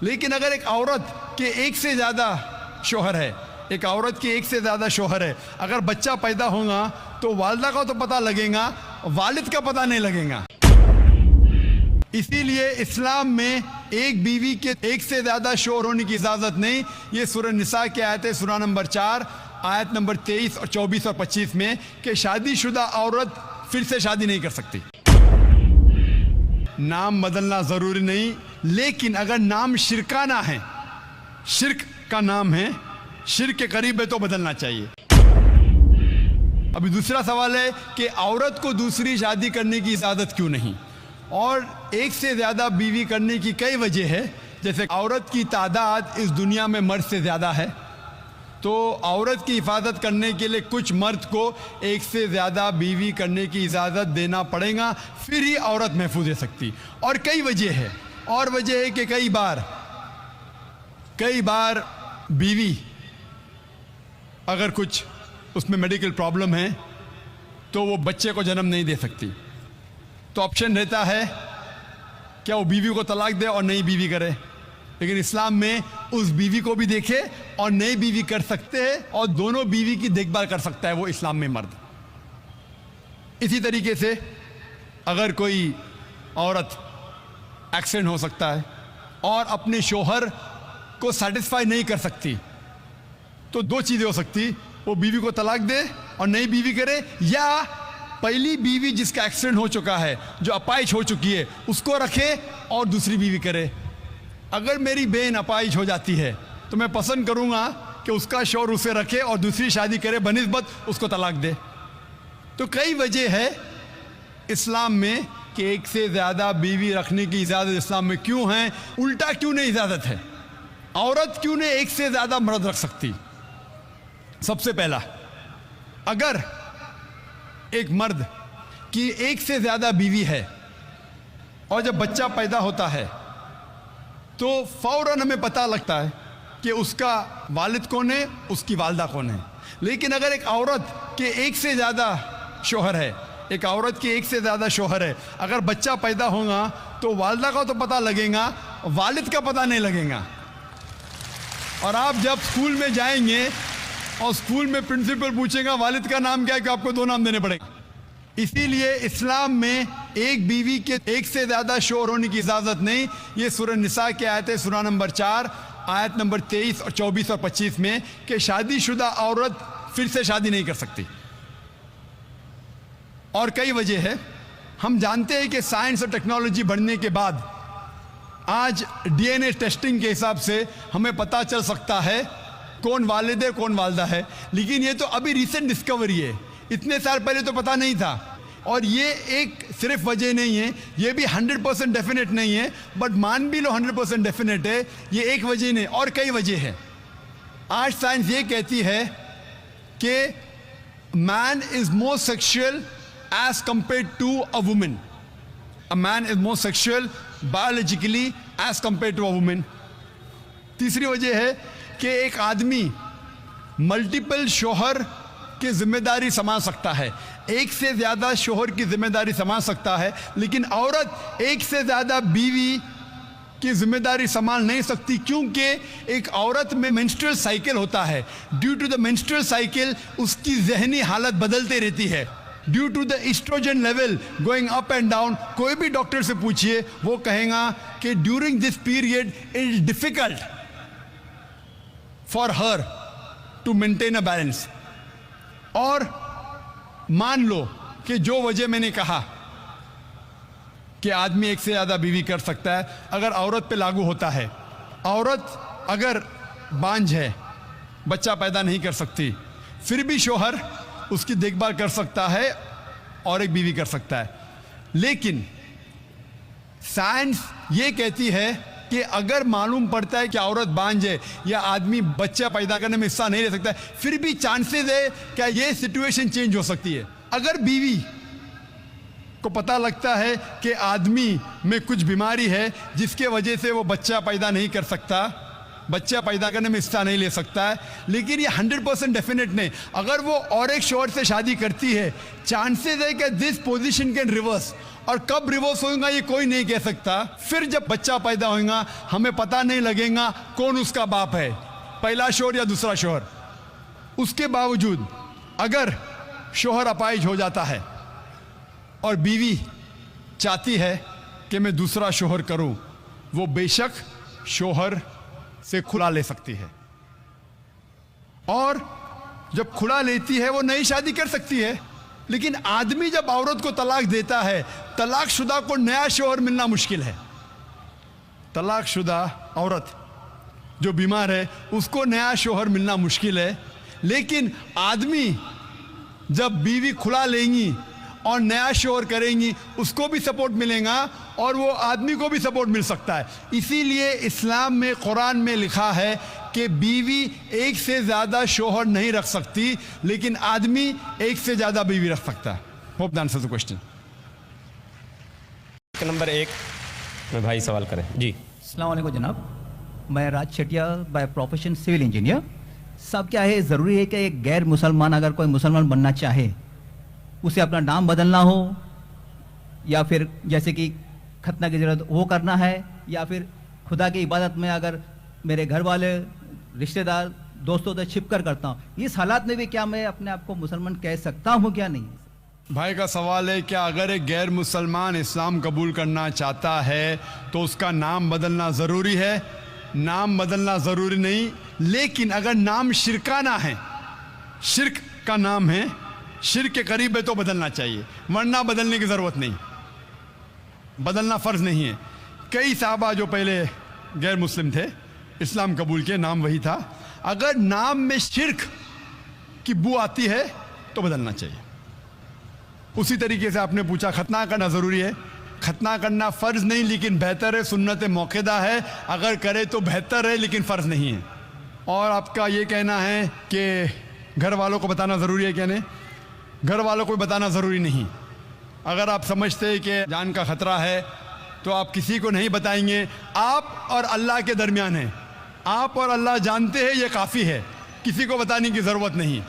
लेकिन अगर एक औरत के एक से ज़्यादा शौहर है, एक औरत के एक से ज़्यादा शौहर है, अगर बच्चा पैदा होगा तो वालिदा का तो पता लगेगा, वालिद का पता नहीं लगेगा। इसीलिए इस्लाम में एक बीवी के एक से ज़्यादा शौहर होने की इजाज़त नहीं। ये सूरह निसा की आयत है, सूरह नंबर 4 आयत नंबर 23 और 24 और 25 में कि शादीशुदा औरत फिर से शादी नहीं कर सकती। नाम बदलना ज़रूरी नहीं, लेकिन अगर नाम शिरकाना है, शिरक का नाम है, शिरक के करीब है तो बदलना चाहिए। अभी दूसरा सवाल है कि औरत को दूसरी शादी करने की इजाज़त क्यों नहीं, और एक से ज़्यादा बीवी करने की कई वजह है। जैसे औरत की तादाद इस दुनिया में मर्द से ज़्यादा है, तो औरत की हिफाजत करने के लिए कुछ मर्द को एक से ज़्यादा बीवी करने की इजाज़त देना पड़ेगा, फिर ही औरत महफूज रह सकती। और कई वजह है, और वजह है कि कई बार बीवी अगर कुछ उसमें मेडिकल प्रॉब्लम है तो वो बच्चे को जन्म नहीं दे सकती, तो ऑप्शन रहता है क्या वो बीवी को तलाक दे और नई बीवी करे। लेकिन इस्लाम में उस बीवी को भी देखे और नई बीवी कर सकते हैं, और दोनों बीवी की देखभाल कर सकता है वो इस्लाम में मर्द। इसी तरीके से अगर कोई औरत एक्सीडेंट हो सकता है और अपने शौहर को सेटिस्फाई नहीं कर सकती, तो दो चीज़ें हो सकती, वो बीवी को तलाक दे और नई बीवी करे, या पहली बीवी जिसका एक्सीडेंट हो चुका है, जो अपाहिज हो चुकी है, उसको रखे और दूसरी बीवी करे। अगर मेरी बहन अपाहिज हो जाती है तो मैं पसंद करूंगा कि उसका शौहर उसे रखे और दूसरी शादी करे बनिस्बत उसको तलाक दे। तो कई वजह है इस्लाम में कि एक से ज़्यादा बीवी रखने की इजाज़त इस्लाम में क्यों है, उल्टा क्यों नहीं इजाज़त है, औरत क्यों नहीं एक से ज़्यादा मर्द रख सकती। सबसे पहला, अगर एक मर्द की एक से ज़्यादा बीवी है और जब बच्चा पैदा होता है तो फ़ौरन हमें पता लगता है कि उसका वालिद कौन है, उसकी वालिदा कौन है। लेकिन अगर एक औरत के एक से ज़्यादा शौहर है, एक औरत के एक से ज़्यादा शौहर है, अगर बच्चा पैदा होगा तो वालिदा का तो पता लगेगा, वालिद का पता नहीं लगेगा। और आप जब स्कूल में जाएंगे और स्कूल में प्रिंसिपल पूछेगा वालिद का नाम क्या है, कि आपको दो नाम देने पड़ेंगे। इसीलिए इस्लाम में एक बीवी के एक से ज़्यादा शौहर होने की इजाज़त नहीं। ये सूरह निसा की आयत है, सूरह नंबर 4 आयत नंबर 23 और 24 और 25 में कि शादीशुदा औरत फिर से शादी नहीं कर सकती। और कई वजह है। हम जानते हैं कि साइंस और टेक्नोलॉजी बढ़ने के बाद आज डीएनए टेस्टिंग के हिसाब से हमें पता चल सकता है कौन वालिद है कौन वालिदा है, लेकिन ये तो अभी रिसेंट डिस्कवरी है, इतने साल पहले तो पता नहीं था। और ये एक सिर्फ वजह नहीं है, ये भी 100% डेफिनेट नहीं है, बट मान भी लो 100% डेफिनेट है, ये एक वजह नहीं और कई वजह है। आज साइंस ये कहती है कि man is more sexual as compare to a women, a man is more sexual biologically as compare to a women. तीसरी वजह है कि एक आदमी मल्टीपल शौहर की जिम्मेदारी संभाल सकता है, एक से ज़्यादा शौहर की जिम्मेदारी संभाल सकता है, लेकिन औरत एक से ज़्यादा बीवी की जिम्मेदारी संभाल नहीं सकती, क्योंकि एक औरत में मेंस्ट्रुअल साइकिल होता है। Due to the menstrual cycle उसकी जहनी हालत बदलती रहती है, due to the estrogen level going up and down. कोई भी डॉक्टर से पूछिए, वो कहेगा कि during this period it is difficult for her to maintain a balance. और मान लो कि जो वजह मैंने कहा कि आदमी एक से ज़्यादा बीवी कर सकता है, अगर औरत पे लागू होता है, औरत अगर बांझ है, बच्चा पैदा नहीं कर सकती, फिर भी शौहर उसकी देखभाल कर सकता है और एक बीवी कर सकता है। लेकिन साइंस ये कहती है कि अगर मालूम पड़ता है कि औरत बांझ है या आदमी बच्चा पैदा करने में हिस्सा नहीं ले सकता है, फिर भी चांसेस है क्या ये सिचुएशन चेंज हो सकती है। अगर बीवी को पता लगता है कि आदमी में कुछ बीमारी है जिसके वजह से वो बच्चा पैदा नहीं कर सकता, बच्चा पैदा करने में हिस्सा नहीं ले सकता है, लेकिन ये 100% डेफिनेट नहीं। अगर वो और एक शोहर से शादी करती है, चांसेस है कि दिस पोजीशन कैन रिवर्स, और कब रिवर्स होगा ये कोई नहीं कह सकता। फिर जब बच्चा पैदा होगा हमें पता नहीं लगेगा कौन उसका बाप है, पहला शोहर या दूसरा शोहर। उसके बावजूद अगर शोहर अपाहिज हो जाता है और बीवी चाहती है कि मैं दूसरा शोहर करूं, वो बेशक शोहर से खुला ले सकती है, और जब खुला लेती है वो नई शादी कर सकती है। लेकिन आदमी जब औरत को तलाक देता है, तलाकशुदा को नया शोहर मिलना मुश्किल है। तलाकशुदा औरत जो बीमार है उसको नया शोहर मिलना मुश्किल है, लेकिन आदमी जब बीवी खुला लेंगी और नया शोहर करेंगी उसको भी सपोर्ट मिलेगा और वो आदमी को भी सपोर्ट मिल सकता है। इसीलिए इस्लाम में, कुरान में लिखा है कि बीवी एक से ज़्यादा शोहर नहीं रख सकती, लेकिन आदमी एक से ज़्यादा बीवी रख सकता है। Hope the answer the question. Number 1 में भाई सवाल करें जी। अस्सलाम वालेकुम जनाब, मैं राज Shetia by profession civil engineer. सब क्या है, ज़रूरी है कि एक गैर मुसलमान अगर कोई मुसलमान बनना चाहे उसे अपना नाम बदलना हो, या फिर जैसे कि खतना की ज़रूरत वो करना है, या फिर खुदा की इबादत में अगर मेरे घर वाले रिश्तेदार दोस्तों से छिप कर करता हूँ, इस हालात में भी क्या मैं अपने आप को मुसलमान कह सकता हूँ क्या नहीं? भाई का सवाल है क्या अगर एक गैर मुसलमान इस्लाम कबूल करना चाहता है तो उसका नाम बदलना ज़रूरी है? नाम बदलना ज़रूरी नहीं, लेकिन अगर नाम शिरकाना है, शिरक का नाम है, शिरक के करीब है तो बदलना चाहिए, वरना बदलने की ज़रूरत नहीं, बदलना फ़र्ज़ नहीं है। कई साहबा जो पहले गैर मुस्लिम थे, इस्लाम कबूल के, नाम वही था। अगर नाम में शिरक की बू आती है तो बदलना चाहिए। उसी तरीके से आपने पूछा खतना करना ज़रूरी है, खतना करना फ़र्ज़ नहीं लेकिन बेहतर है, सुन्नत मौक़िदा है, अगर करे तो बेहतर है लेकिन फ़र्ज़ नहीं है। और आपका ये कहना है कि घर वालों को बताना ज़रूरी है, क्या नहीं? घर वालों को बताना ज़रूरी नहीं। अगर आप समझते हैं कि जान का ख़तरा है तो आप किसी को नहीं बताएंगे, आप और अल्लाह के दरमियान है, आप और अल्लाह जानते हैं, ये काफ़ी है, किसी को बताने की ज़रूरत नहीं।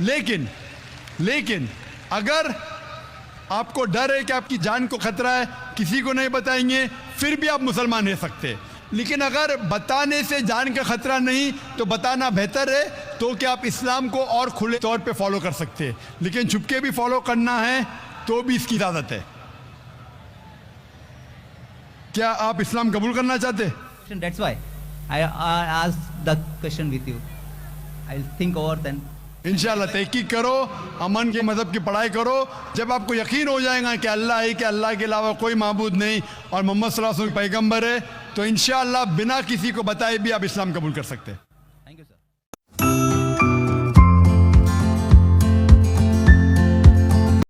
लेकिन अगर आपको डर है कि आपकी जान को ख़तरा है, किसी को नहीं बताएंगे, फिर भी आप मुसलमान रह सकते। लेकिन अगर बताने से जान का ख़तरा नहीं तो बताना बेहतर है, तो क्या आप इस्लाम को और खुले तौर पे फॉलो कर सकते हैं। लेकिन छुपके भी फॉलो करना है तो भी इसकी इजाज़त है। क्या आप इस्लाम कबूल करना चाहते हैं? That's why I asked the question with you. I'll think over then. इंशाल्लाह तहकीक करो, अमन के मज़हब की पढ़ाई करो। जब आपको यकीन हो जाएगा कि अल्लाह है, कि अल्लाह के अलावा कोई माबूद नहीं और मोहम्मद सल्लल्लाहु अलैहि वसल्लम पैगंबर है, तो इंशाल्लाह बिना किसी को बताए भी आप इस्लाम कबूल कर सकते हैं।